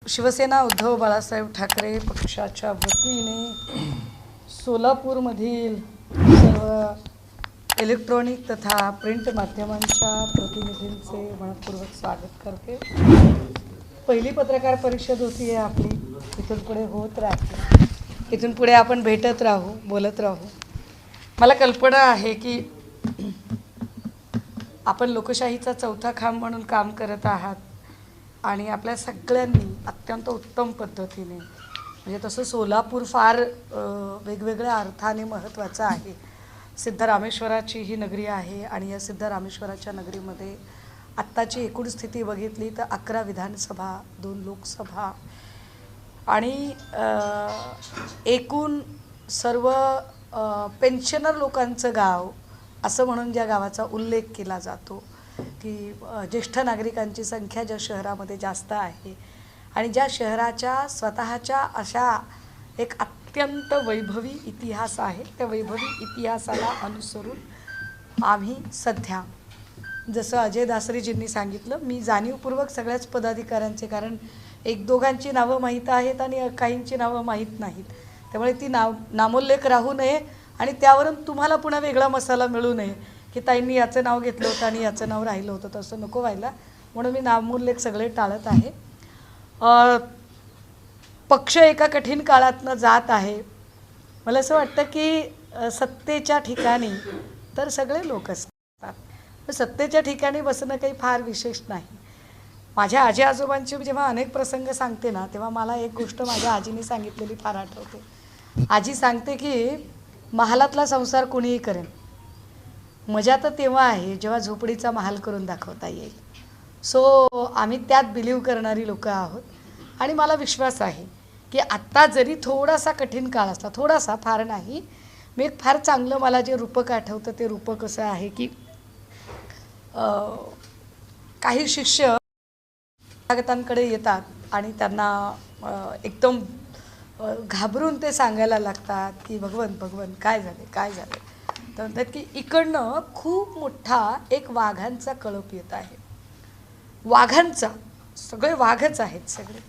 शिवसेना उद्धव बाळासाहेब ठाकरे पक्षाच्या वतीने सोलापूरमधील सर्व इलेक्ट्रॉनिक तथा प्रिंट माध्यमांच्या प्रतिनिधींचे मनपूर्वक स्वागत करते। पहिली पत्रकार परिषद होती आहे आपली, इथून पुढे होत राहते, इथून पुढे आपण भेटत राहू, बोलत राहू। मला कल्पना आहे की आपण लोकशाहीचा चौथा खांब म्हणून काम करत आहात आणि आपल्या सगळ्यांनी अत्यंत उत्तम पद्धतीने, म्हणजे तसं सोलापूर फार वेगवेगळ्या अर्थाने महत्त्वाचं आहे। सिद्धरामेश्वराची ही नगरी आहे आणि या सिद्धरामेश्वराच्या नगरीमध्ये आत्ताची एकूण स्थिती बघितली तर 11 विधानसभा, 2 लोकसभा आणि एकूण सर्व पेन्शनर लोकांचं गाव असं म्हणून ज्या गावाचा उल्लेख केला जातो की ज्येष्ठ नागरिकांची संख्या ज्या शहरामध्ये जास्त आहे आणि ज्या शहराच्या स्वतःच्या अशा एक अत्यंत वैभवी इतिहास आहे, त्या वैभवी इतिहासाला अनुसरून आम्ही सध्या, जसं अजय दासरीजींनी सांगितलं, मी जाणीवपूर्वक सगळ्याच पदाधिकाऱ्यांचे, कारण एक दोघांची नावं माहीत आहेत आणि काहींची नावं माहीत नाहीत, त्यामुळे ती नामोल्लेख राहू नये आणि त्यावरून तुम्हाला पुन्हा वेगळा मसाला मिळू नये की ताईंनी याचं नाव घेतलं होतं आणि याचं नाव राहिलं होतं, तसं नको व्हायला, म्हणून मी नामोल्लेख सगळे टाळत आहे। पक्ष एका कठीण काळातनं जात आहे। मला असं वाटतं की सत्तेच्या ठिकाणी तर सगळे लोक असतात, सत्तेच्या ठिकाणी बसणं काही फार विशेष नाही। माझ्या आजी आजोबांचे जेव्हा अनेक प्रसंग सांगते ना, तेव्हा मला एक गोष्ट माझ्या आजीने सांगितलेली फार आठवते। आजी सांगते की महालातला संसार कोणीही करेन, मजा तर तेव्हा आहे जेव्हा झोपडीचा महाल करून दाखवता येईल। सो आम्ही त्यात बिलीव करणारी लोक आहोत आणि मला विश्वास आहे की आत्ता जरी थोडासा कठीण काळ असला, थोडासा, फार नाही, मी एक फार चांगलं, मला जे रूपक आठवतं ते रूपक असं आहे की काही शिष्य स्वागतांकडे येतात आणि त्यांना एकदम घाबरून ते सांगायला लागतात की भगवन काय झाले काय झाले, तर म्हणतात की इकडनं खूप मोठा एक वाघांचा कळप येत आहे, वाघांचा, सगळे वाघच आहेत सगळे।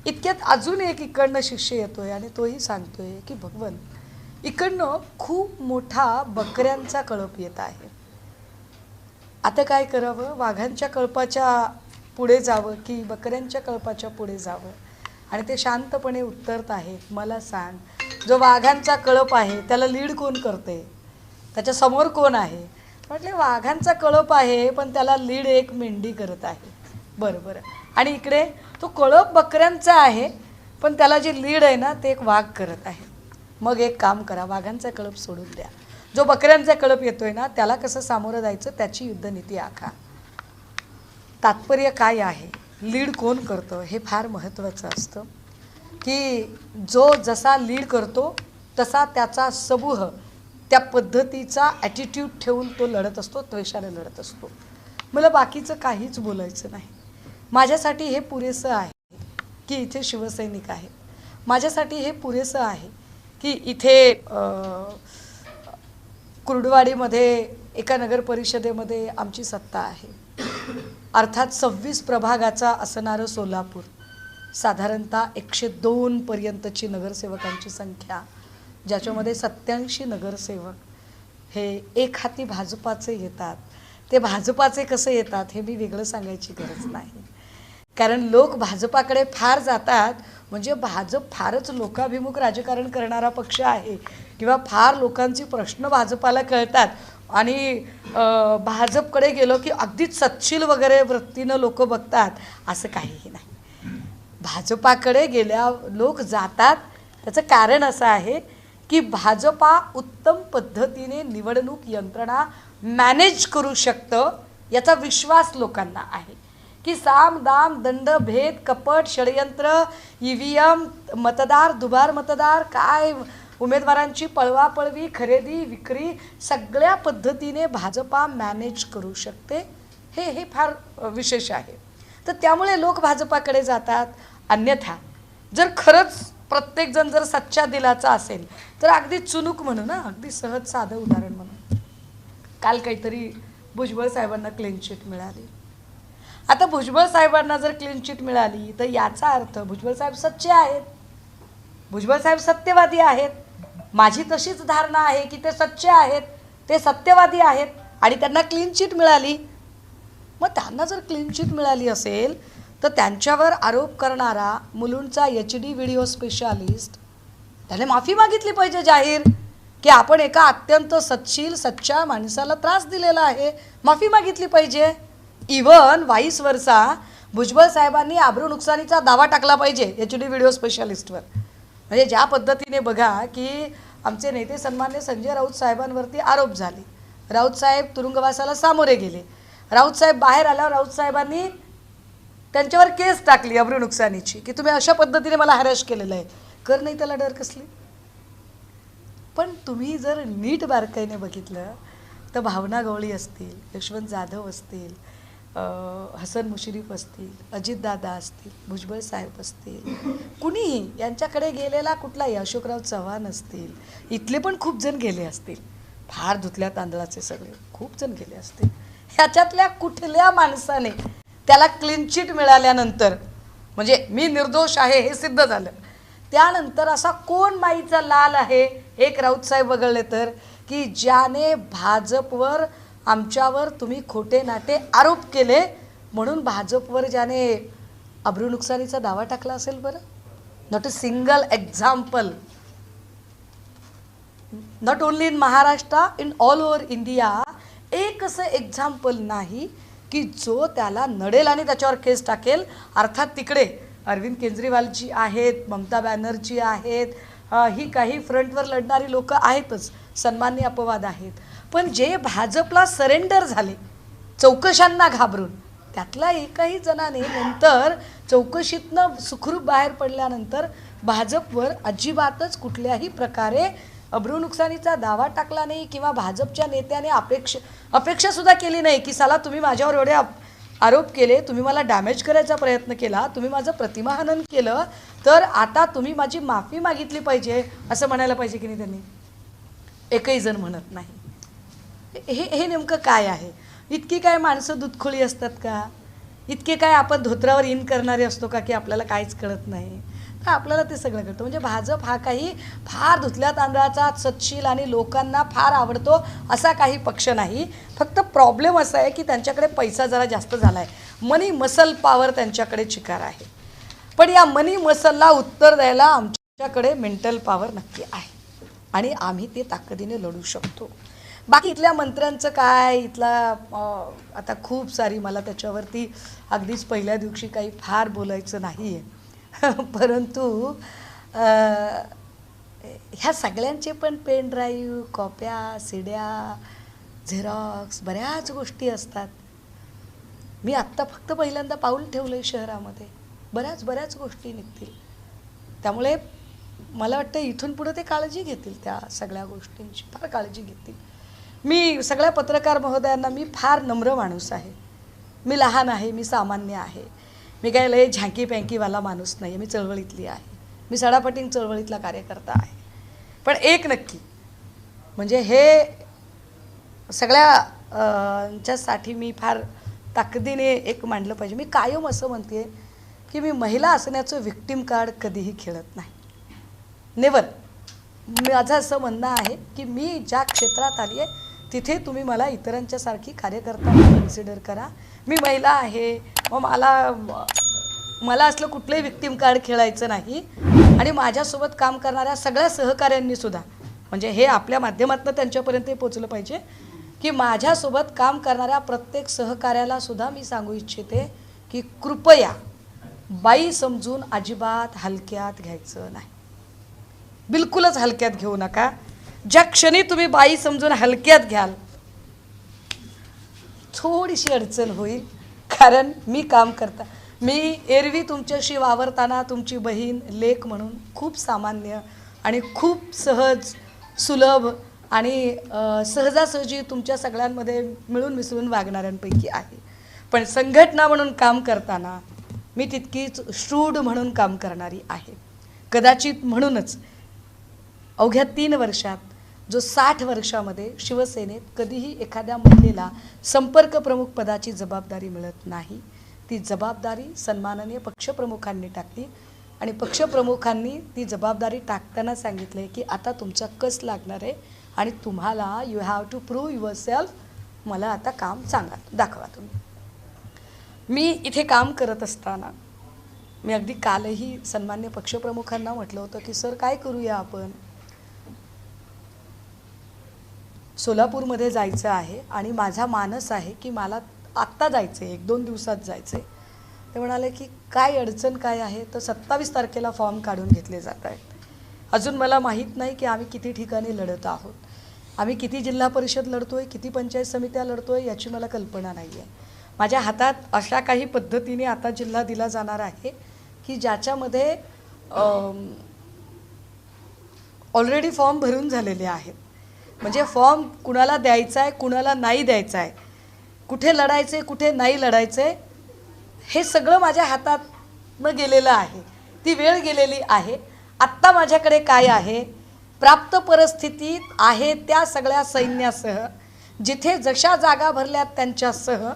इतक्यात अजून एक इकडनं शिष्य येतोय आणि तोही सांगतोय की भगवन इकडनं खूप मोठा बकऱ्यांचा कळप येत आहे, आता काय करावं, वाघांच्या कळपाच्या पुढे जावं की बकऱ्यांच्या कळपाच्या पुढे जावं? आणि ते शांतपणे उत्तरत आहेत, मला सांग, जो वाघांचा कळप आहे त्याला लीड कोण करते, त्याच्या समोर कोण आहे? म्हटले वाघांचा कळप आहे पण त्याला लीड एक मेंढी करत आहे। बरं, आणि इकडे तो कळप बकऱ्यांचा आहे पण त्याला जे लीड आहे ना ते एक वाघ करत आहे। मग एक काम करा, वाघांचा कळप सोडून द्या, जो बकऱ्यांचा कळप येतोय ना त्याला कसं सामोरं जायचं त्याची युद्धनीती आखा। तात्पर्य काय आहे, लीड कोण करतं हे फार महत्त्वाचं असतं की जो जसा लीड करतो तसा त्याचा समूह त्या पद्धतीचा ॲटिट्यूड ठेवून तो लढत असतो, त्वेषाने लढत असतो। मला बाकीचं काहीच बोलायचं नाही, माझ्यासाठी हे पुरेसं आहे की इथे शिवसैनिक आहेत, माझ्यासाठी हे पुरेसं आहे की इथे कुर्डवाडीमध्ये एका नगर परिषदेमध्ये आमची सत्ता आहे, अर्थात 26 प्रभागाचा असणारं सोलापूर, साधारणतः 102 पर्यंतची नगरसेवकांची संख्या, ज्याच्यामध्ये 87 नगरसेवक हे एक हाती भाजपाचे येतात। ते भाजपाचे कसे येतात हे मी वेगळं सांगायची गरज नाही, कारण लोक भाजपाकडे फार जातात, म्हणजे भाजप फारच लोकाभिमुख राजकारण करणारा पक्ष आहे किंवा फार लोकांची प्रश्न भाजपाला कळतात आणि भाजपकडे गेलो की अगदीच सत्शील वगैरे वृत्तीनं लोक बघतात, असं काहीही नाही। भाजपाकडे गेल्या लोक जातात त्याचं कारण असं आहे की भाजपा उत्तम पद्धतीने निवडणूक यंत्रणा मॅनेज करू शकतं, याचा विश्वास लोकांना आहे की साम दाम दंड भेद कपट षडयंत्र EVM मतदार दुबार मतदार काय उमेदवारांची पळवापळवी खरेदी विक्री सगळ्या पद्धतीने भाजपा मॅनेज करू शकते, हे फार विशेष आहे। तर त्यामुळे लोक भाजपाकडे जातात। अन्यथा जर खरंच प्रत्येकजण जर सच्चा दिलाचा असेल तर अगदी चुनूक म्हणू ना, अगदी सहज साधं उदाहरण म्हणून, काल काहीतरी भुजबळ साहेबांना क्लीन चिट मिळाली आता भुजबळ साहेबांना जर क्लीन चिट मिळाली तर याचा अर्थ भुजबळ साहेब सच्चे आहेत, भुजबळ साहेब सत्यवादी आहेत. माझी तशीच धारणा आहे की ते सच्चे आहेत, ते सत्यवादी आहेत आणि त्यांना क्लीन चिट मिळाली. मग त्यांना जर क्लीन चिट मिळाली असेल तर त्यांच्यावर आरोप करणारा मुलुंडचा HD व्हिडिओ स्पेशालिस्ट त्याने माफी मागितली पाहिजे जाहीर, की आपण एका अत्यंत सच्शील सच्च्या माणसाला त्रास दिलेला आहे, माफी मागितली पाहिजे. इवन वाईस वर्सा भुजबळ साहेबांनी आबरू नुकसानीचा दावा टाकला पाहिजे HD व्हिडिओ स्पेशालिस्टवर. म्हणजे ज्या पद्धतीने बघा की आमचे नेते सन्मान्य संजय राऊत साहेबांवरती आरोप झाले, राऊत साहेब तुरुंगवासाला सामोरे गेले, राऊत साहेब बाहेर आल्यावर राऊत साहेबांनी त्यांच्यावर केस टाकली आबरू नुकसानीची, की तुम्ही अशा पद्धतीने मला हॅरॅश केलेलं आहे. कर नाही त्याला डर कसली. पण तुम्ही जर नीट बारकाईने बघितलं तर भावना गवळी असतील, यशवंत जाधव असतील, हसन मुश्रीफ असतील, अजितदादा असतील, भुजबळ साहेब असतील, कुणीही यांच्याकडे गेलेला कुठलाही अशोकराव चव्हाण असतील, इथले पण खूप जण गेले असतील, फार धुतल्या तांदळाचे सगळे खूप जण गेले असतील. ह्याच्यातल्या कुठल्या माणसाने त्याला क्लीन चिट मिळाल्यानंतर म्हणजे मी निर्दोष आहे हे सिद्ध झालं त्यानंतर असा कोण माईचा लाल आहे, एक राऊत साहेब वगळले तर, की ज्याने भाजपवर आमच्यावर तुम्ही खोटे नाटे आरोप केले म्हणून भाजपवर ज्याने अब्रू नुकसानीचा दावा टाकला असेल बरं. Not a single example, not only in Maharashtra, in all over India एक असं एक्झाम्पल नाही की जो त्याला नडेल आणि त्याच्यावर केस टाकेल. अर्थात तिकडे अरविंद केजरीवालजी आहेत, ममता बॅनर्जी आहेत, ही काही फ्रंटवर लढणारी लोक आहेतच, सन्मान्य अपवाद आहेत. पण जे भाजपला सरेंडर झाले चौकशांना घाबरून, त्यातल्या एकाही जणाने नंतर चौकशीतनं सुखरूप बाहेर पडल्यानंतर भाजपवर अजिबातच कुठल्याही प्रकारे अब्रू नुकसानीचा दावा टाकला नाही किंवा भाजपच्या नेत्याने अपेक्षासुद्धा केली नाही की साला तुम्ही माझ्यावर एवढे आरोप केले, तुम्ही मला डॅमेज करायचा प्रयत्न केला, तुम्ही माझं प्रतिमाहनन केलं, तर आता तुम्ही माझी माफी मागितली पाहिजे असं म्हणायला पाहिजे की नाही. त्यांनी एकही जण म्हणत नाही. हे नेमकं काय आहे? इतकी काय माणसं दुधखोळी असतात का? इतके काय आपण धोत्रावर इन करणारे असतो का की आपल्याला काहीच कळत नाही? तर आपल्याला ते सगळं कळतं. म्हणजे भाजप हा काही फार धुतल्या तांदळाचा सच्शील आणि लोकांना फार आवडतो असा काही पक्ष नाही. फक्त प्रॉब्लेम असा आहे की त्यांच्याकडे पैसा जरा जास्त झाला आहे, मनी मसल पॉवर त्यांच्याकडे चिकार आहे. पण या मनी मसलला उत्तर द्यायला आमच्याकडे मेंटल पॉवर नक्की आहे आणि आम्ही ते ताकदीने लढू शकतो. बाकी इथल्या मंत्र्यांचं काय, इथला आता खूप सारी मला त्याच्यावरती अगदीच पहिल्या दिवशी काही फार बोलायचं नाही आहे. परंतु ह्या सगळ्यांचे पण पेन ड्राईव्ह, कॉप्या, सीड्या, झेरॉक्स बऱ्याच गोष्टी असतात. मी आत्ता फक्त पहिल्यांदा पाऊल ठेवलं आहे शहरामध्ये, बऱ्याच गोष्टी निघतील. त्यामुळे मला वाटतं इथून पुढे ते काळजी घेतील, त्या सगळ्या गोष्टींची फार काळजी घेतील. मी सगळ्या पत्रकार महोदयांना, मी फार नम्र माणूस आहे, मी लहान आहे, मी सामान्य आहे, मी काय लय झांकी पँकीवाला माणूस नाही आहे, मी चळवळीतली आहे, मी सडापटिंग चळवळीतला कार्यकर्ता आहे. पण एक नक्की म्हणजे हे सगळ्याच्यासाठी मी फार ताकदीने एक मांडलं पाहिजे. मी कायम असं म्हणते की मी महिला असण्याचं विक्टिम कार्ड कधीही खेळत नाही, नेवर. माझं असं म्हणणं आहे की मी ज्या क्षेत्रात आली आहे तिथे तुम्ही मला इतरांच्यासारखी कार्यकर्ता कन्सिडर करा. मी महिला आहे, मग मला असलं कुठलंही विक्टिम कार्ड खेळायचं नाही. आणि माझ्यासोबत काम करणाऱ्या सगळ्या सहकाऱ्यांनीसुद्धा, म्हणजे हे आपल्या माध्यमातून त्यांच्यापर्यंत पोचलं पाहिजे की माझ्यासोबत काम करणाऱ्या प्रत्येक सहकार्यालासुद्धा मी सांगू इच्छिते की कृपया बाई समजून अजिबात हलक्यात घ्यायचं नाही, बिलकुलच हलक्यात घेऊ नका. ज्या क्षणी तुम्ही बाई समजून हलक्यात घ्याल थोडीशी अडचण होईल. कारण मी काम करता, मी एरवी तुमच्याशी वावरताना तुमची बहीण, लेक म्हणून खूप सामान्य आणि खूप सहज, सुलभ आणि सहजासहजी तुमच्या सगळ्यांमध्ये मिळून मिसळून वागणाऱ्यांपैकी आहे. पण संघटना म्हणून काम करताना मी तितकीच श्रूड म्हणून काम करणारी आहे. कदाचित म्हणूनच अवघ्या 3 वर्षात जो 60 वर्षामध्ये शिवसेनेत कधीही एखाद्या महिलेला संपर्क प्रमुख पदाची जबाबदारी मिळत नाही, ती जबाबदारी सन्माननीय पक्षप्रमुखांनी टाकली आणि पक्षप्रमुखांनी ती जबाबदारी टाकताना सांगितले की आता तुमचा कस लागणार आहे आणि तुम्हाला you have to prove your सेल्फ. मला आता काम सांगा, दाखवा तुम्ही. मी इथे काम करत असताना मी अगदी कालही सन्मान्य पक्षप्रमुखांना म्हटलं होतं की सर काय करूया, आपण सोलापूरमध्ये जायचं आहे आणि माझा मानस आहे की मला आत्ता जायचं आहे, 1-2 दिवसात जायचं आहे. ते म्हणाले की काय अडचण काय आहे, तर 27 तारखेला फॉर्म काढून घेतले जात आहेत. अजून मला माहीत नाही की आम्ही किती ठिकाणी लढत आहोत, आम्ही किती जिल्हा परिषद लढतोय, किती पंचायत समित्या लढतोय याची मला कल्पना नाही आहे. माझ्या हातात अशा काही पद्धतीने आता जिल्हा दिला जाणार आहे की ज्याच्यामध्ये ऑलरेडी फॉर्म भरून झालेले आहेत. म्हणजे फॉर्म कुणाला द्यायचा आहे, कुणाला नाही द्यायचा आहे, कुठे लढायचे कुठे नाही लढायचे, हे सगळं माझ्या हातातनं गेलेलं आहे. ती वेळ गेलेली आहे. आत्ता माझ्याकडे काय आहे, प्राप्त परिस्थितीत आहे त्या सगळ्या सैन्यासह, जिथे जशा जागा भरल्यात त्यांच्यासह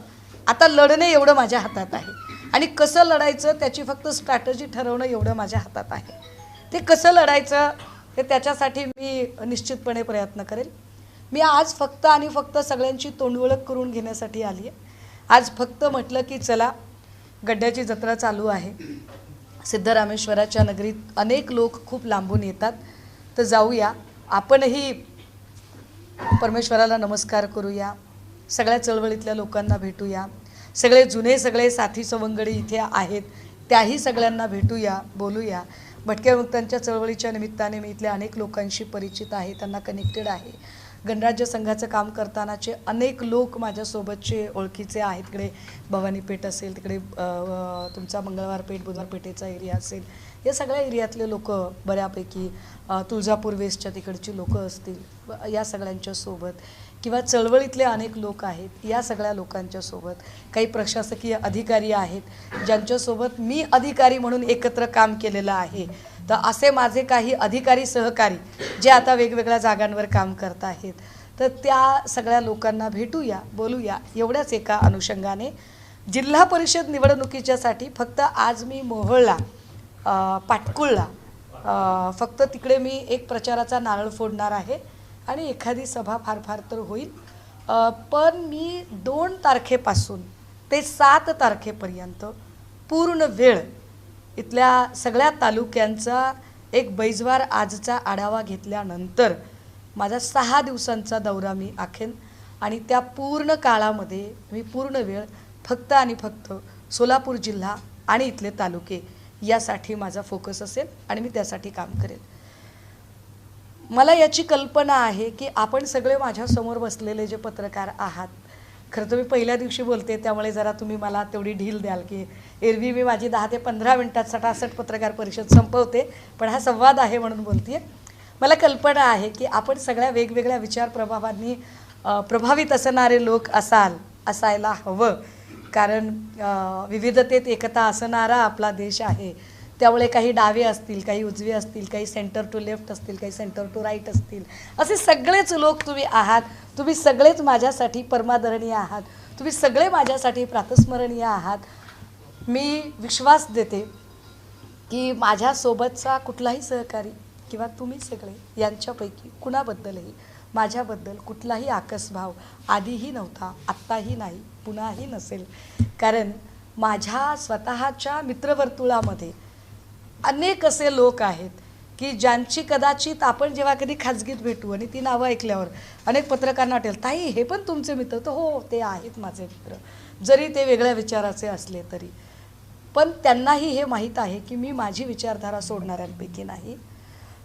आता लढणे एवढं माझ्या हातात आहे. आणि कसं लढायचं त्याची फक्त स्ट्रॅटजी ठरवणं एवढं माझ्या हातात आहे. ते कसं लढायचं हे त्याच्यासाठी मी निश्चितपणे प्रयत्न करेल. मी आज फक्त आणि फक्त सगळ्यांची तोंडओळख करून घेण्यासाठी आली आहे. आज फक्त म्हटलं की चला, गड्ड्याची जत्रा चालू आहे, सिद्धरामेश्वराच्या नगरीत अनेक लोक खूप लांबून येतात, तर जाऊया, आपणही परमेश्वराला नमस्कार करूया, सगळ्या चळवळीतल्या लोकांना भेटूया, सगळे जुने सगळे साथी सवंगडी इथे आहेत त्याही सगळ्यांना भेटूया, बोलूया. भटक्या मुक्तांच्या चळवळीच्या निमित्ताने मी इथल्या अनेक लोकांशी परिचित आहे, त्यांना कनेक्टेड आहे. गणराज्य संघाचं काम करतानाचे अनेक लोक माझ्यासोबतचे ओळखीचे आहेत. तिकडे भवानी पेठ असेल, तिकडे तुमचा मंगळवार पेठ, बुधवार पेठेचा एरिया असेल, या सगळ्या एरियातले लोक बऱ्यापैकी, तुळजापूर वेस्टच्या तिकडची लोक असतील, या सगळ्यांच्या सोबत, किंवा चळवळीतले अनेक लोक आहेत, या सगळ्या लोकांच्या सोबत, काही प्रशासकीय अधिकारी आहेत ज्यांच्यासोबत मी अधिकारी म्हणून एकत्र काम केलेलं आहे. तर असे माझे काही अधिकारी सहकारी जे आता वेगवेगळ्या जागांवर काम करत आहेत, तर त्या सगळ्या लोकांना भेटूया, बोलूया. एवढ्याच एका अनुषंगाने जिल्हा परिषद निवडणुकीच्यासाठी फक्त आज मी मोहोळला, पाटकुळला, फक्त तिकडे मी एक प्रचाराचा नारळ फोडणार आहे आणि एखादी सभा फार फार तर होईल. पण मी 2 तारखेपासून ते 7 तारखेपर्यंत पूर्ण वेळ इथल्या सगळ्या तालुक्यांचा एक बैजवार आजचा आढावा घेतल्यानंतर माझा 6 दिवसांचा दौरा मी आखेन आणि त्या पूर्ण काळामध्ये मी पूर्ण वेळ फक्त आणि फक्त सोलापूर जिल्हा आणि इथले तालुके यासाठी माझा फोकस असेल आणि मी त्यासाठी काम करेन. मला याची कल्पना आहे की आपण सगळे माझ्यासमोर बसलेले जे पत्रकार आहात, खरं तर मी पहिल्या दिवशी बोलते त्यामुळे जरा तुम्ही मला तेवढी ढील द्याल की एरवी मी माझी 10 ते 15 मिनिटात सटासट पत्रकार परिषद संपवते, पण हा संवाद आहे म्हणून बोलते. मला कल्पना आहे की आपण सगळ्या वेगवेगळ्या विचार प्रभावांनी प्रभावित असणारे लोक असायला हवं, कारण विविधतेत एकता असणारा आपला देश आहे. त्यामुळे काही डावे असतील, काही उजवे असतील, काही सेंटर टू लेफ्ट असतील, काही सेंटर टू राईट असतील, असे सगळेच लोक तुम्ही आहात. तुम्ही सगळेच माझ्यासाठी परमादरणीय आहात, तुम्ही सगळे माझ्यासाठी प्रातस्मरणीय आहात. मी विश्वास देते की माझ्यासोबतचा कुठलाही सहकारी किंवा तुम्ही सगळे यांच्यापैकी कुणाबद्दलही माझ्याबद्दल कुठलाही आकसभाव आधीही नव्हता, आत्ताही नाही, पुन्हाही नसेल. कारण माझ्या स्वतःच्या मित्रवर्तुळामध्ये अनेक असे लोक आहेत की ज्यांची कदाचित आपण जेव्हा कधी खाजगीत भेटू आणि ती नावं ऐकल्यावर अनेक पत्रकारांना वाटेल, ताई हे पण तुमचे मित्र? तर हो, ते आहेत माझे मित्र, जरी ते वेगळ्या विचाराचे असले तरी. पण त्यांनाही हे माहीत आहे की मी माझी विचारधारा सोडणाऱ्यांपैकी नाही.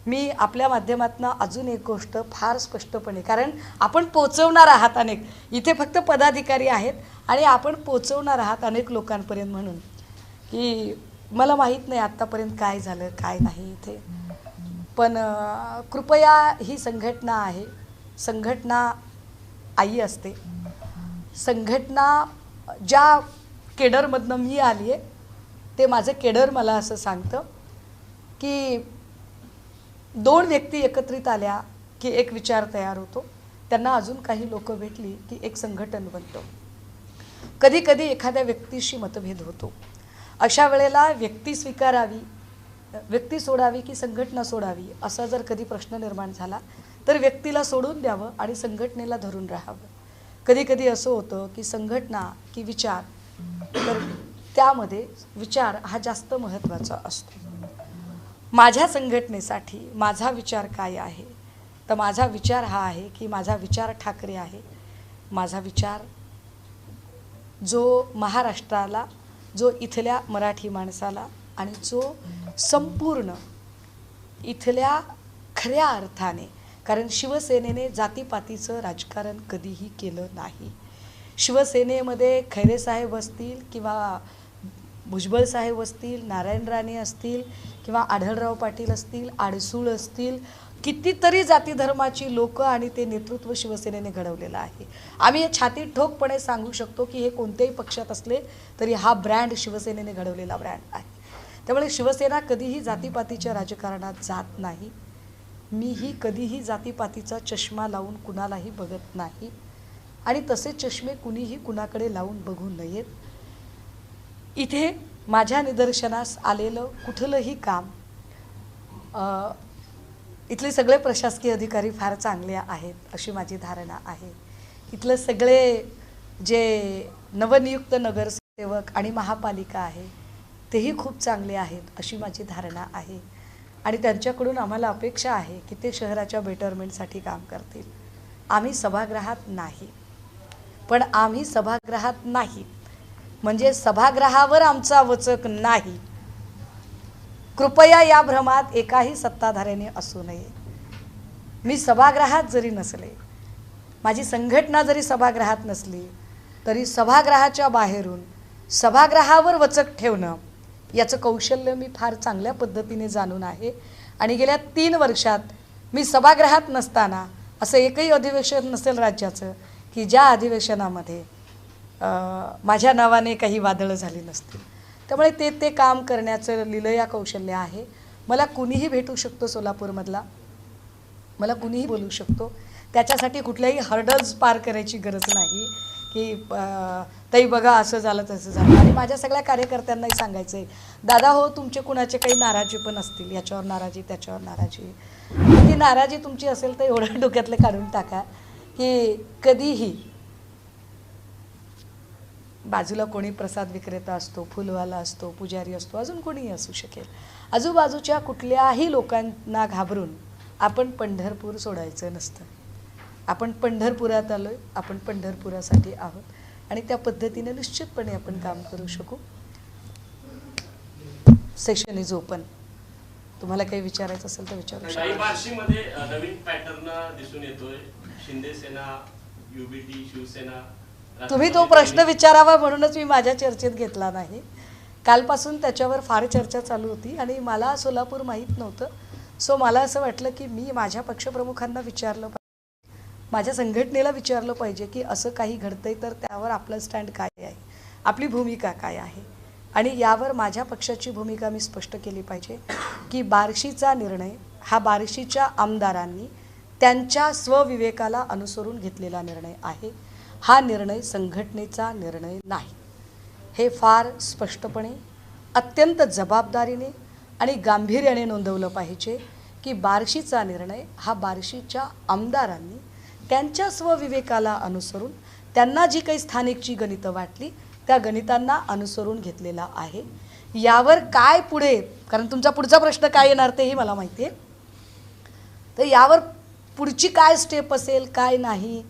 मी आपल्या माध्यमातून अजून एक गोष्ट फार स्पष्टपणे, कारण आपण पोचवणार आहात अनेक, इथे फक्त पदाधिकारी आहेत आणि आपण पोचवणार आहात अनेक लोकांपर्यंत, म्हणून की मला माहीत नाही आत्तापर्यंत काय झालं काय नाही इथे. पण कृपया ही संघटना आहे, संघटना आई असते. संघटना ज्या केडरमधनं मी आली आहे ते माझं केडर मला असं सांगतं की 2 व्यक्ती एकत्रित आल्या की एक विचार तयार होतो, त्यांना अजून काही लोक भेटली की एक संघटन बनतं. कधी कधी एखाद्या व्यक्तीशी मतभेद होतो. अशा वेळेला व्यक्ती स्वीकारावी, व्यक्ती सोडावी की संघटना सोडावी असा जर कधी प्रश्न निर्माण झाला तर व्यक्तीला सोडून द्यावं आणि संघटनेला धरून राहावं. कधी कधी असं होतं की संघटना की विचार, तर त्यामध्ये विचार हा जास्त महत्त्वाचा असतो. माझ्या संघटनेसाठी माझा विचार काय आहे, तर माझा विचार हा आहे की माझा विचार ठाकरे आहे. माझा विचार जो महाराष्ट्राला, जो इथल्या मराठी माणसाला आणि जो संपूर्ण इथल्या खऱ्या अर्थाने, कारण शिवसेनेने जातीपातीचं राजकारण कधीही केलं नाही. शिवसेनेमध्ये खैरे साहेब असतील किंवा भुजबळ साहेब असतील, नारायण राणे असतील किंवा आढळराव पाटील असतील, आडसूळ असतील, कितीतरी जाती धर्माची लोक आणि ते नेतृत्व शिवसेनेने घडवलेलं आहे. आम्ही हे छाती ठोकपणे सांगू शकतो की हे कोणत्याही पक्षात असले तरी हा ब्रँड शिवसेनेने घडवलेला ब्रँड आहे. त्यामुळे शिवसेना कधीही जातीपातीच्या राजकारणात जात नाही. मीही कधीही जातीपातीचा चष्मा लावून कुणालाही बघत नाही आणि तसे चष्मे कुणीही कुणाकडे लावून बघू नयेत. इथे माझ्या निदर्शनास आलेलं कुठलंही काम, इथले सगळे प्रशासकीय अधिकारी फार चांगले आहेत अशी माझी धारणा आहे. इथले सगळे जे नवनियुक्त नगरसेवक आणि महापालिका आहे तेही खूप चांगले आहेत अशी माझी धारणा आहे आणि त्यांच्याकडून आम्हाला अपेक्षा आहे की ते शहराच्या बेटरमेंटसाठी काम करतील. आम्ही सभागृहात नाही, पण आम्ही सभागृहात नाही म्हणजे सभागृहावर आमचा वचक नाही. कृपया या भ्रमात एकाही सत्ताधाऱ्याने असू नये. मी सभागृहात जरी नसले, माझी संघटना जरी सभागृहात नसली तरी सभागृहाच्या बाहेरून सभागृहावर वचक ठेवणं याचं कौशल्य मी फार चांगल्या पद्धतीने जाणून आहे आणि गेल्या 3 वर्षात मी सभागृहात नसताना असं एकही अधिवेशन नसेल राज्याचं की ज्या अधिवेशनामध्ये माझ्या नावाने काही वादळं झाली नसतील. त्यामुळे ते काम करण्याचं लीलया कौशल्य आहे. मला कुणीही भेटू शकतो सोलापूरमधला, मला कुणीही बोलू शकतो. त्याच्यासाठी कुठल्याही हर्डल्स पार करायची गरज नाही की ताई बघा असं झालं तसं झालं. आणि माझ्या सगळ्या कार्यकर्त्यांनाही सांगायचं आहे, दादा हो तुमचे कुणाचे काही नाराजी पण असतील, याच्यावर नाराजी त्याच्यावर नाराजी, ती नाराजी तुमची असेल तर एवढं डोक्यातले काढून टाका की कधीही बाजूला कोणी प्रसाद विक्रेता असतो, फुलवाला असतो, पुजारी असतो, अजून कोणीही असू शकेल, आजूबाजूच्या कुठल्याही लोकांना घाबरून आपण पंढरपूर सोडायचं नसतं. आपण पंढरपुरात आलो आहे, आपण पंढरपुरासाठी आहोत आणि त्या पद्धतीने निश्चितपणे आपण काम करू शकू. Session is open. तुम्हाला काही विचारायचं असेल तर विचारू शकता. बार्शीमध्ये नवीन पॅटर्न दिसून येतोय. शिंदे सेना, युबीटी, शिवसेना. तुम्ही तो प्रश्न विचारावा म्हणूनच मी माझ्या चर्चेत घेतला नाही. कालपासून त्याच्यावर फार चर्चा चालू होती आणि मला सोलापूर माहीत नव्हतं. सो मला असं वाटलं की मी माझ्या पक्षप्रमुखांना विचारलं पाहिजे, माझ्या संघटनेला विचारलं पाहिजे की असं काही घडतंय तर त्यावर आपलं स्टँड काय आहे, आपली भूमिका काय आहे. आणि यावर माझ्या पक्षाची भूमिका मी स्पष्ट केली पाहिजे की बार्शीचा निर्णय हा बार्शीच्या आमदारांनी त्यांच्या स्वविवेकाला अनुसरून घेतलेला निर्णय आहे. हा निर्णय संघटनेचा निर्णय नाही. हे फार स्पष्टपणे, अत्यंत जबाबदारीने आणि गांभीर्याने नोंदवलं पाहिजे की बार्शीचा निर्णय हा बार्शीच्या आमदारांनी त्यांच्या स्वविवेकाला अनुसरून त्यांना जी काही स्थानिकची गणितं वाटली त्या गणितांना अनुसरून घेतलेला आहे. यावर काय पुढे, कारण तुमचा पुढचा प्रश्न काय येणार तेही मला माहिती आहे, तर यावर पुढची काय स्टेप असेल काय नाही,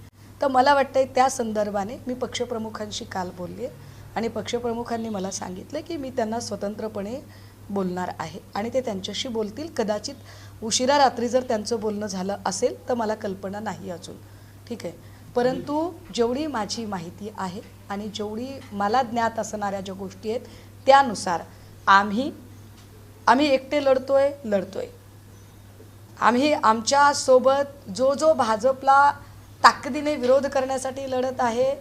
तर मला वाटतं त्या संदर्भाने मी पक्षप्रमुखांशी काल बोलले आणि पक्षप्रमुखांनी मला सांगितलं की मी त्यांना स्वतंत्रपणे बोलणार आहे आणि ते त्यांच्याशी बोलतील. कदाचित उशिरा रात्री जर त्यांचं बोलणं झालं असेल तर मला कल्पना नाही अजून, ठीक आहे. परंतु जेवढी माझी माहिती आहे आणि जेवढी मला ज्ञात असणाऱ्या ज्या गोष्टी आहेत त्यानुसार आम्ही एकटे लढतोय. आम्ही आमच्यासोबत जो भाजपला ताकदीने विरोध करण्यासाठी लढत आहे,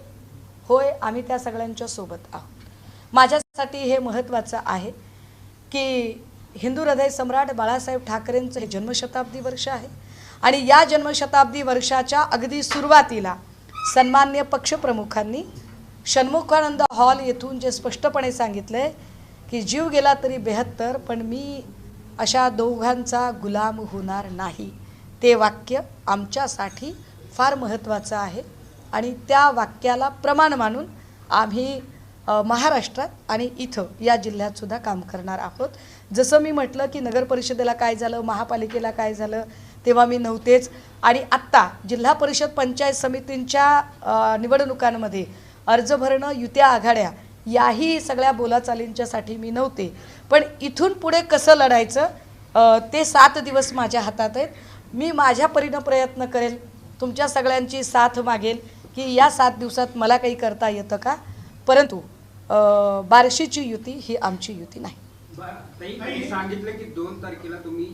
होय आम्ही त्या सगळ्यांच्या सोबत आहोत. माझ्यासाठी हे महत्त्वाचं आहे की हिंदू हृदय सम्राट बाळासाहेब ठाकरेंचं हे जन्मशताब्दी वर्ष आहे आणि या जन्मशताब्दी वर्षाच्या अगदी सुरुवातीला सन्माननीय पक्षप्रमुखांनी षण्मुखानंद हॉल येथून जे स्पष्टपणे सांगितलं आहे की जीव गेला तरी 72, पण मी अशा दोघांचा गुलाम होणार नाही. ते वाक्य आमच्यासाठी फार महत्त्वाचं आहे आणि त्या वाक्याला प्रमाण मानून आम्ही महाराष्ट्रात आणि इथं या जिल्ह्यातसुद्धा काम करणार आहोत. जसं मी म्हटलं की नगर परिषदेला काय झालं, महापालिकेला काय झालं, तेव्हा मी नव्हतेच. आणि आत्ता जिल्हा परिषद पंचायत समितींच्या निवडणुकांमध्ये अर्ज भरणं, युत्या आघाड्या याही सगळ्या बोलाचालींच्यासाठी मी नव्हते. पण इथून पुढे कसं लढायचं ते 7 दिवस माझ्या हातात आहेत. मी माझ्या परीनं प्रयत्न करेल, तुमच्या सगळ्यांची साथ मागेल की या 7 दिवसात मला काही करता येतं का. परंतु बार्शीची युती ही आमची युती नाही. ताई सांगितलं की 2 तारखेला तुम्ही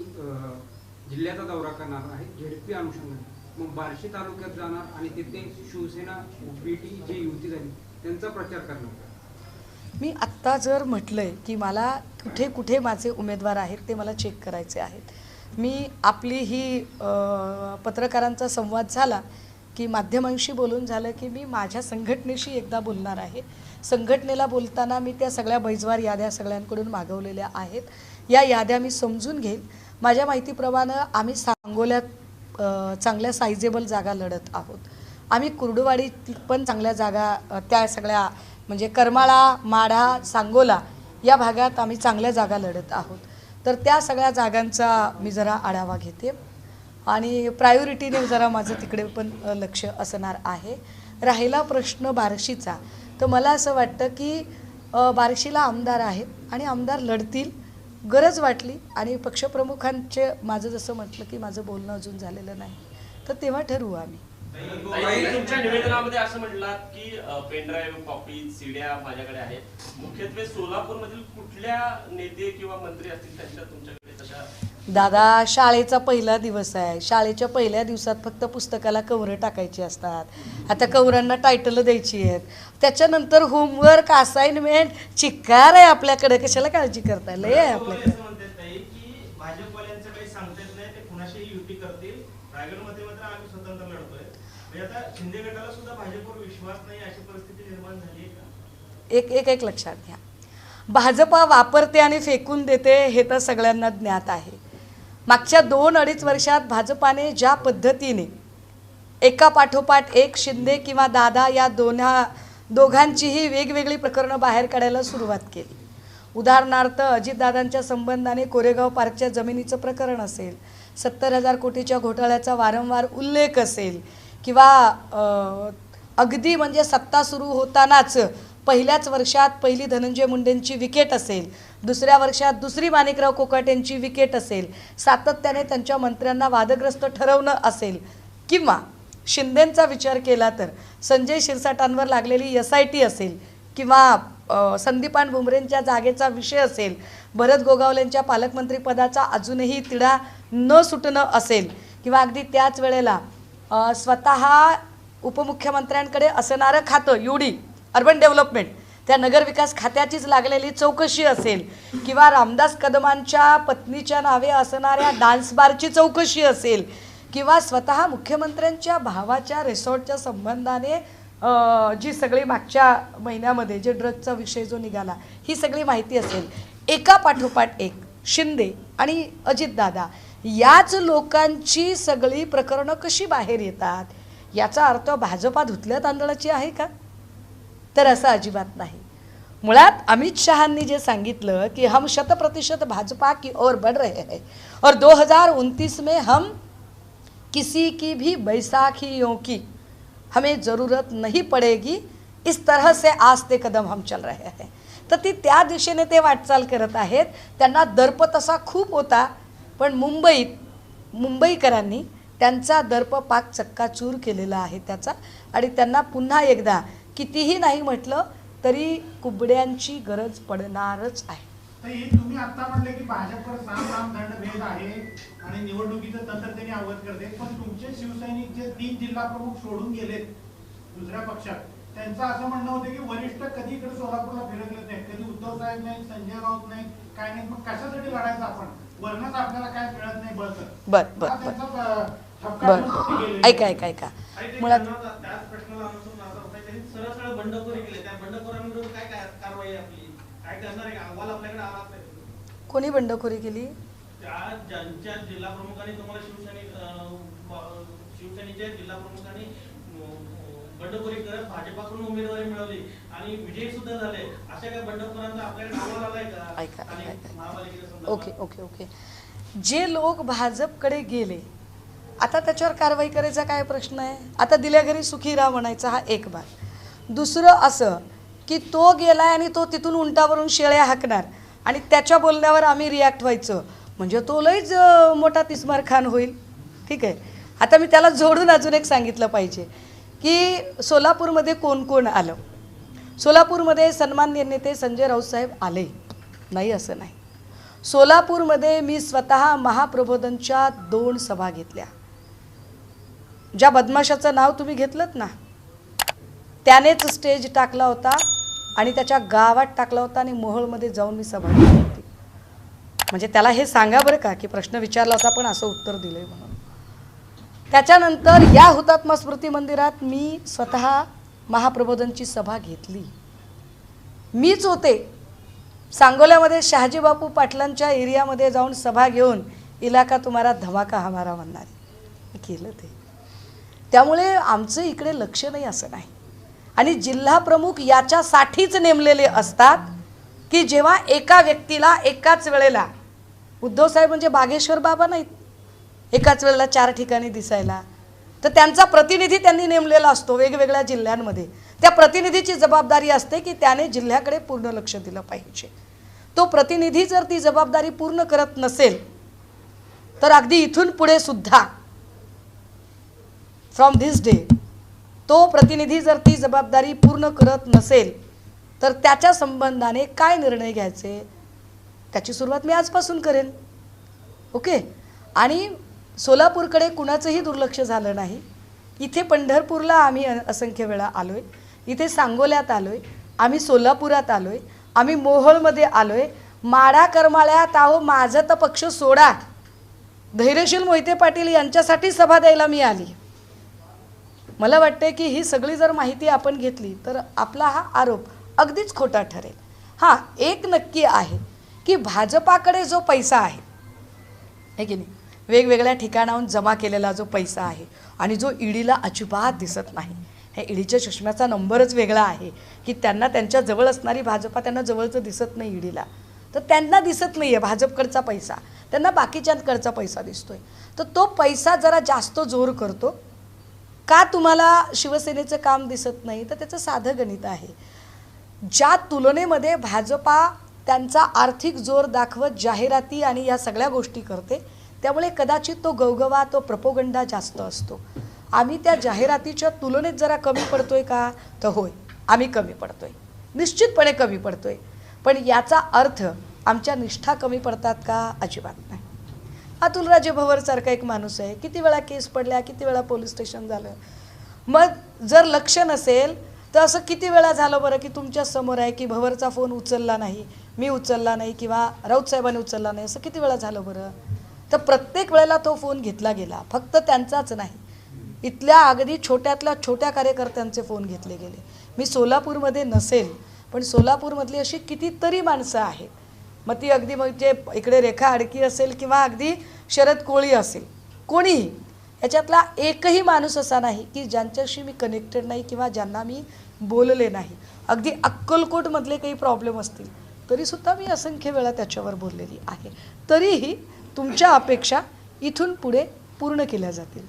जिल्ह्याचा दौरा करणार आहे झेडपी अनुषंगाने. मग बार्शी तालुक्यात जाणार आणि तिथे शिवसेना UBT जी युती झाली त्यांचा प्रचार करणार. मी आत्ता जर म्हटलंय की मला कुठे कुठे माझे उमेदवार आहेत ते मला चेक करायचे आहेत. मी आपली ही पत्रकारांचा संवाद झाला की माध्यमांशी बोलून झालं की मी माझ्या संघटनेशी एकदा बोलणार आहे. संघटनेला बोलताना मी त्या सगळ्या बैजवार याद्या सगळ्यांकडून मागवलेल्या आहेत. या याद्या मी समजून घेईन. माझ्या माहितीप्रमाणे आम्ही सांगोल्यात चांगल्या सायझेबल जागा लढत आहोत. आम्ही कुर्डुवाडीत पण चांगल्या जागा त्या सगळ्या म्हणजे करमाळा, माढा, सांगोला या भागात आम्ही चांगल्या जागा लढत आहोत. तर त्या सगळ्या जागांचा मी जरा आढावा घेते आणि प्रायोरिटीने जरा माझं तिकडे पण लक्ष असणार आहे. राहिला प्रश्न बार्शीचा, तर मला असं वाटतं की बार्शीला आमदार आहेत आणि आमदार लढतील. गरज वाटली आणि पक्षप्रमुखांचे माझं जसं म्हटलं की माझं बोलणं अजून झालेलं नाही, तर तेव्हा ठरवू आम्ही. तुमच्या निवेदनामध्ये असं म्हटलात की पेनड्राईव्ह, कॉपी, सीड्या माझ्याकडे आहेत. मुख्यत्वे सोलापूरमधील कुठल्या नेते किंवा मंत्री असतील त्यांच्या तुमच्याकडे तशा? दादा, शाळेचा पहिला दिवस आहे. शाळेच्या पहिल्या दिवसात फक्त पुस्तकाला कव्हरं टाकायची असतात. आता कव्हरांना टायटल द्यायची आहेत. त्याच्यानंतर होमवर्क, असाइनमेंट चिक्कार आहे आपल्याकडे. कशाला काळजी करताय? लय आहे आपल्याकडे. भाजपवाल्यांचं काही सांगता येत नाही, ते कुणाशी युती करतील. रायगडमध्ये मात्र आम्ही स्वतंत्र लढतोय. आता शिंदे गटाला सुद्धा भाजपवर विश्वास नाही, अशी परिस्थिती निर्माण झाली आहे का? एक लक्षात घ्या. भाजपा वापरते आणि फेकून देते हे तर सगळ्यांना ज्ञात आहे. मागच्या 2-2.5 वर्षात भाजपाने ज्या पद्धतीने एका पाठोपाठ एक शिंदे किंवा दादा या दोघांचीही वेगवेगळी प्रकरणं बाहेर काढायला सुरुवात केली. उदाहरणार्थ अजितदादांच्या संबंधाने कोरेगाव पार्कच्या जमिनीचं प्रकरण असेल, 70,000 कोटीच्या घोटाळ्याचा वारंवार उल्लेख असेल किंवा अगदी म्हणजे सत्ता सुरू होतानाच पहिल्याच वर्षात पहिली धनंजय मुंडेंची विकेट असेल, दुसऱ्या वर्षात दुसरी माणिकराव कोकाटेंची विकेट असेल, सातत्याने त्यांच्या मंत्र्यांना वादग्रस्त ठरवणं असेल किंवा शिंदेंचा विचार केला तर संजय शिरसाटांवर लागलेली SIT असेल किंवा संदीपान भुमरेंच्या जागेचा विषय असेल, भरत गोगावलेंच्या पालकमंत्रीपदाचा अजूनही तिढा न सुटणं असेल किंवा अगदी त्याच वेळेला स्वतः उपमुख्यमंत्र्यांकडे असणारं खातं UD अर्बन डेव्हलपमेंट त्या नगरविकास खात्याचीच लागलेली चौकशी असेल किंवा रामदास कदमांच्या पत्नीच्या नावे असणाऱ्या डान्स बारची चौकशी असेल किंवा स्वतः मुख्यमंत्र्यांच्या भावाच्या रिसॉर्टच्या संबंधाने जी सगळी मागच्या महिन्यामध्ये जे ड्रगचा विषय जो निघाला ही सगळी माहिती असेल. एका पाठोपाठ एक शिंदे आणि अजितदादा याच लोकांची सगळी प्रकरणं कशी बाहेर येतात, याचा अर्थ भाजपा धुतल्या तांदळाची आहे का? तर असं अजिबात नाही. मुळात अमित शहांनी जे सांगितलं की हम 100% भाजपा की ओर बढ़ रहे हैं और 2029 में हम किसी की भी बैसाखियों की हमें ज़रूरत नहीं पड़ेगी, इस तरह से आस्ते कदम हम चल रहे हैं. तर ती त्या दिशेने ते वाटचाल करत आहेत. त्यांना दर्प तसा खूप होता, पण मुंबईकरांनी त्यांचा दर्प पाक चक्काचूर केलेला आहे त्याचा. आणि त्यांना पुन्हा एकदा कितीही नाही म्हटलं तरी कुबड्यांची गरज पडणारच आहे. तुम्ही आता म्हटले की भाजपवर साम दंडभेद आहे आणि निवडणुकीचं तंत्र त्यांनी अवगत करते, पण तुमचे शिवसैनिक जे 3 जिल्हा प्रमुख सोडून गेलेत दुसऱ्या पक्षात, त्यांचं असं म्हणणं होतं की वरिष्ठ कधी इकडे सोलापूरला फिरकले नाही, कधी उद्धव साहेब नाही, संजय राऊत नाही, काय नाही, मग कशासाठी लढायचं आपण? वरणच आपल्याला काय मिळत नाही बळत. ऐका मुळात त्याच प्रश्नाला अनुसरून सरळ बंडखोरी केली. कोणी बंडखोरी केली? त्या ज्यांच्या जिल्हा प्रमुखांनी तुम्हाला शिवसेनेच्या जिल्हा प्रमुखांनी बंडखोरी करत भाजपाकडून उमेदवारी मिळवली आणि विजयी सुद्धा झाले, अशा काही बंडखोरांचा आपल्याकडे नाव आलाय का? ऐका आणि ऐका महापालिकेच्या संदर्भात? ओके ओके ओके जे लोक भाजपकडे गेले आता त्याच्यावर कारवाई करायचा काय प्रश्न आहे? आता दिल्या घरी सुखी राहा म्हणायचा हा एक भाग. दुसरं असं की तो गेलाय आणि तो तिथून उंटावरून शेळ्या हाकणार आणि त्याच्या बोलण्यावर आम्ही रिॲक्ट व्हायचं, म्हणजे तो लईच मोठा तिस्मार खान होईल. ठीक आहे, आता मी त्याला जोडून अजून एक सांगितलं पाहिजे की सोलापूरमध्ये कोण कोण आलं. सोलापूरमध्ये सन्माननीय नेते संजय राऊत साहेब आले नाही असं नाही. सोलापूरमध्ये मी स्वतः महाप्रबोधनच्या 2 सभा घेतल्या. ज्या बदमाशाचं नाव तुम्ही घेतलंत ना त्यानेच स्टेज टाकला होता आणि त्याच्या गावात टाकला होता आणि मोहोळमध्ये जाऊन मी सभा घेतली होती. म्हणजे त्याला हे सांगा बरं का की प्रश्न विचारला होता पण असं उत्तर दिलंय म्हणून. त्याच्यानंतर या हुतात्मा स्मृती मंदिरात मी स्वतः महाप्रबोधनची सभा घेतली. मीच होते सांगोल्यामध्ये शहाजी बापू पाटलांच्या एरियामध्ये जाऊन सभा घेऊन इलाका तुम्हारा धमाका हमारा म्हणणारे मी केलं ते. त्यामुळे आमचं इकडे लक्ष नाही असं नाही. आणि जिल्हा प्रमुख याच्यासाठीच नेमलेले असतात की जेव्हा एका व्यक्तीला एकाच वेळेला, उद्धव साहेब म्हणजे बागेश्वर बाबा नाहीत एकाच वेळेला 4 ठिकाणी दिसायला, तर त्यांचा प्रतिनिधी त्यांनी नेमलेला असतो वेगवेगळ्या जिल्ह्यांमध्ये. त्या प्रतिनिधीची जबाबदारी असते की त्याने जिल्ह्याकडे पूर्ण लक्ष दिलं पाहिजे. तो प्रतिनिधी जर ती जबाबदारी पूर्ण करत नसेल तर अगदी इथून पुढे सुद्धा फ्रॉम धिस डे तो प्रतिनिधी जर ती जबाबदारी पूर्ण करत नसेल तर त्याच्या संबंधाने काय निर्णय घ्यायचे त्याची सुरुवात मी आजपासून करेन. ओके. आणि सोलापूरकडे कुणाचंही दुर्लक्ष झालं नाही. इथे पंढरपूरला आम्ही असंख्य वेळा आलो आहे, इथे सांगोल्यात आलो आहे, आम्ही सोलापुरात आलो आहे, आम्ही मोहोळमध्ये आलो आहे, माडा करमाळ्यात आहो. माझं तर पक्ष सोडा, धैर्यशील मोहिते पाटील यांच्यासाठी सभा द्यायला मी आली. मला वाटते की ही सगळी जर माहिती आपण घेतली तर आपला हा आरोप अगदीच खोटा ठरेल. हां, एक नक्की आहे की भाजपाकडे जो पैसा आहे की नाही, वेगवेगळ्या ठिकाणाहून जमा केलेला जो पैसा आहे आणि जो ईडीला अजिबात दिसत नाही. हे ईडीच्या चष्म्याचा नंबरच वेगळा आहे की त्यांना त्यांच्या जवळ असणारी भाजपा त्यांना जवळचं दिसत नाही ईडीला. तर त्यांना दिसत नाही आहे भाजपकडचा पैसा, त्यांना बाकीच्यांकडचा पैसा दिसतोय. तर तो पैसा जरा जास्त जोर करतो. का तुम्हाला शिवसेनेचं काम दिसत नाही? तर त्याचं साधं गणित आहे. ज्या तुलनेमध्ये भाजपा त्यांचा आर्थिक जोर दाखवत जाहिराती आणि या सगळ्या गोष्टी करते त्यामुळे कदाचित तो गवगवा, तो प्रपोगंडा जास्त असतो. आम्ही त्या जाहिरातीच्या तुलनेत जरा कमी पडतोय का? तर होय, आम्ही कमी पडतोय, निश्चितपणे कमी पडतोय. पण याचा अर्थ आमच्या निष्ठा कमी पडतात का? अजिबात नाही. अतुलराजे भवरसारखा एक माणूस आहे, किती वेळा केस पडल्या, किती वेळा पोलीस स्टेशन झालं. मग जर लक्ष नसेल तर असं किती वेळा झालं बरं की तुमच्या समोर आहे की भवरचा फोन उचलला नाही, मी उचलला नाही किंवा राऊत साहेबांनी उचलला नाही, असं किती वेळा झालं बरं? तर प्रत्येक वेळेला तो फोन घेतला गेला. फक्त त्यांचाच नाही, इथल्या अगदी छोट्यातल्या छोट्या कार्यकर्त्यांचे फोन घेतले गेले. मी सोलापूरमध्ये नसेल पण सोलापूरमधली अशी कितीतरी माणसं आहेत, मग ती अगदी म्हणजे इकडे रेखा आडकी असेल किंवा अगदी शरद कोळी असेल, कोणीही, याच्यातला एकही माणूस असा नाही की ज्यांच्याशी मी कनेक्टेड नाही किंवा ज्यांना मी बोलले नाही. अगदी अक्कलकोटमधले काही प्रॉब्लेम असतील तरीसुद्धा मी असंख्य वेळा त्याच्यावर बोललेली आहे. तरीही तुमच्या अपेक्षा इथून पुढे पूर्ण केल्या जातील.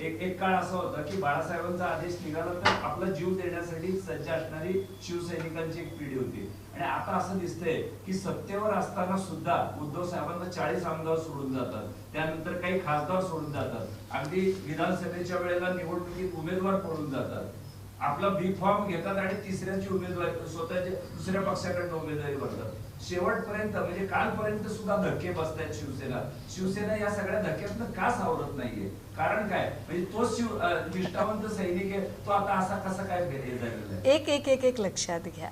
एक काळ असा होता की बाळासाहेबांचा आदेश निघाला तर आपला जीव देण्यासाठी सज्ज असणारी शिवसैनिकांची एक पिढी होती. आणि आता असं दिसतंय की सत्तेवर असताना सुद्धा उद्धव साहेबांना 40 आमदार सोडून जातात, त्यानंतर काही खासदार सोडून जातात, अगदी विधानसभेच्या वेळेला निवडणुकीत उमेदवार पडून जातात, आपला बी फॉर्म घेतात आणि तिसऱ्याची उमेदवारी स्वतःच्या दुसऱ्या पक्षाकडनं उमेदवारी भरतात. शेवटपर्यंत म्हणजे कालपर्यंत सुद्धा धक्के बसतायत शिवसेना या सगळ्या धक्क्यातनं का सावरत नाहीये? कारण काय? म्हणजे तो निष्ठावंत सैनिक आहे, तो आता असा कसा काय झालेला आहे? एक एक एक एक लक्षात घ्या.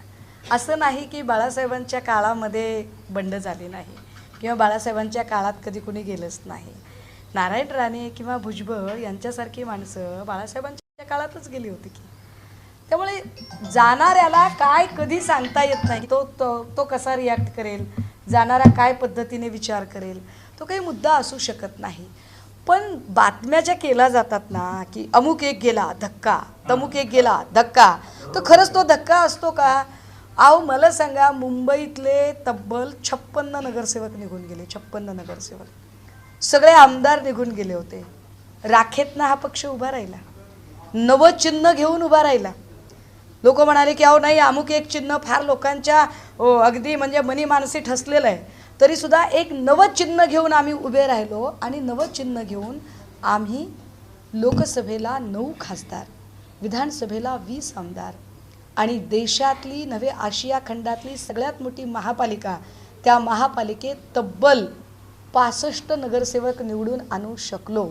असं नाही की बाळासाहेबांच्या काळामध्ये बंड झाली नाही किंवा बाळासाहेबांच्या काळात कधी कुणी गेलंच नाही. नारायण राणे किंवा भुजबळ यांच्यासारखी माणसं बाळासाहेबांच्या काळातच गेली होती की. त्यामुळे जाणाऱ्याला काय कधी सांगता येत नाही, तो तो तो कसा रिॲक्ट करेल, जाणारा काय पद्धतीने विचार करेल, तो काही मुद्दा असू शकत नाही. पण बातम्या ज्या केल्या जातात ना, की अमुक एक गेला धक्का, तमुक एक गेला धक्का, तर खरंच तो धक्का असतो का? अहो मला सांगा, मुंबईतले तब्बल 56 नगरसेवक निघून गेले, 56 नगरसेवक, सगळे आमदार निघून गेले होते. राखेतनं हा पक्ष उभा राहिला, नवं चिन्ह घेऊन उभा राहिला. लोक म्हणाले की अहो नाही, अमुक एक चिन्ह फार लोकांच्या अगदी म्हणजे मनी मानसी ठसलेलं आहे, तरीसुद्धा एक नवं चिन्ह घेऊन आम्ही उभे राहिलो आणि नवं चिन्ह घेऊन आम्ही लोकसभेला 9 खासदार, विधानसभेला 20 आमदार आणि देशातली नव्हे आशिया खंडातली सगळ्यात मोठी महापालिका, त्या महापालिकेत तब्बल 65 नगरसेवक निवडून आणू शकलो.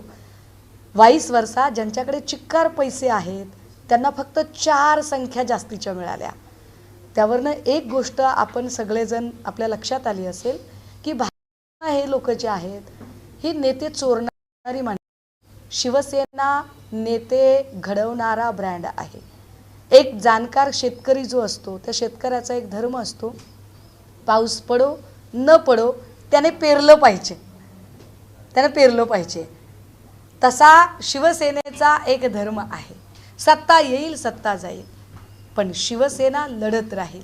22 वर्षा ज्यांच्याकडे चिक्कार पैसे आहेत त्यांना फक्त 4 संख्या जास्तीच्या मिळाल्या. त्यावरनं एक गोष्ट आपण सगळेजण आपल्या लक्षात आली असेल की हे लोक जे आहेत ही नेते चोरणारी माणसं. शिवसेना नेते घडवणारा ब्रँड आहे. एक जाणकार शेतकरी जो असतो त्या शेतकऱ्याचा एक धर्म असतो, पाऊस पडो न पडो त्याने पेरलं पाहिजे, त्याने पेरलं पाहिजे. तसा शिवसेनेचा एक धर्म आहे. सत्ता येईल सत्ता जाईल, पण शिवसेना लढत राहील.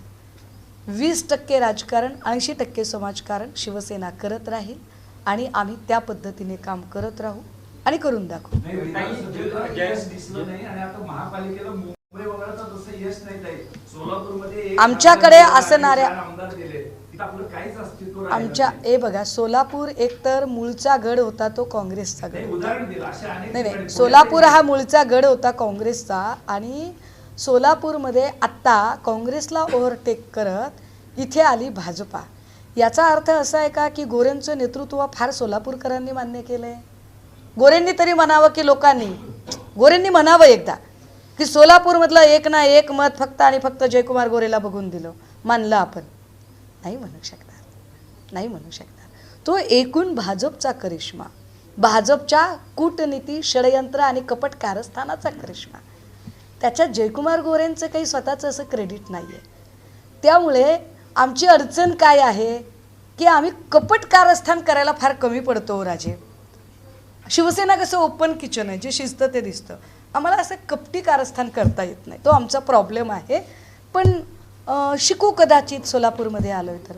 20% राजकारण 80% समाजकारण शिवसेना करत राहील आणि आम्ही त्या पद्धतीने काम करत राहू आणि करून दाखवू. नाही, विधानसभेला यश दिसलं नाही आणि आता महापालिकेला मुंबई वगळता तसं यश नाही ताई. सोलापूरमध्ये एक आमच्याकडे आमदार असणाऱ्या आणि 4 आमदार दिले, तिथं आपलं काहीच अस्तित्व राहिलं आमच्या नाही. बघा, सोलापूर एकतर मूळचा गड होता तो काँग्रेसचा नाही, गड. उदाहरण दिलं अशा अनेक नाही ठिकाणी. नाही, सोलापूर हा मूळचा गड होता काँग्रेसचा आणि सोलापूरमध्ये आत्ता काँग्रेसला ओव्हरटेक करत इथे आली भाजपा. याचा अर्थ असा आहे का की गोरेंचं नेतृत्व फार सोलापूरकरांनी मान्य केलं आहे? गोरेंनी तरी म्हणावं की गोरेंनी म्हणावं एकदा की सोलापूरमधलं एक ना एक मत फक्त आणि फक्त जयकुमार गोरेला बघून दिलं, मानलं आपण? नाही म्हणू शकणार, नाही म्हणू शकणार. तो एकूण भाजपचा करिश्मा, भाजपच्या कूटनीती, षडयंत्र आणि कपट कारस्थानाचा करिश्मा. त्याच्यात जयकुमार गोरेंचं काही स्वतःचं असं क्रेडिट नाही आहे. त्यामुळे आमची अडचण काय आहे की आम्ही कपट कारस्थान करायला फार कमी पडतो राजे. शिवसेना कसं ओपन किचन आहे, जे शिजतं ते दिसतं. आम्हाला असं कपटी कारस्थान करता येत नाही, तो आमचा प्रॉब्लेम आहे. पण शिकू कदाचित सोलापूरमध्ये आलोय तर.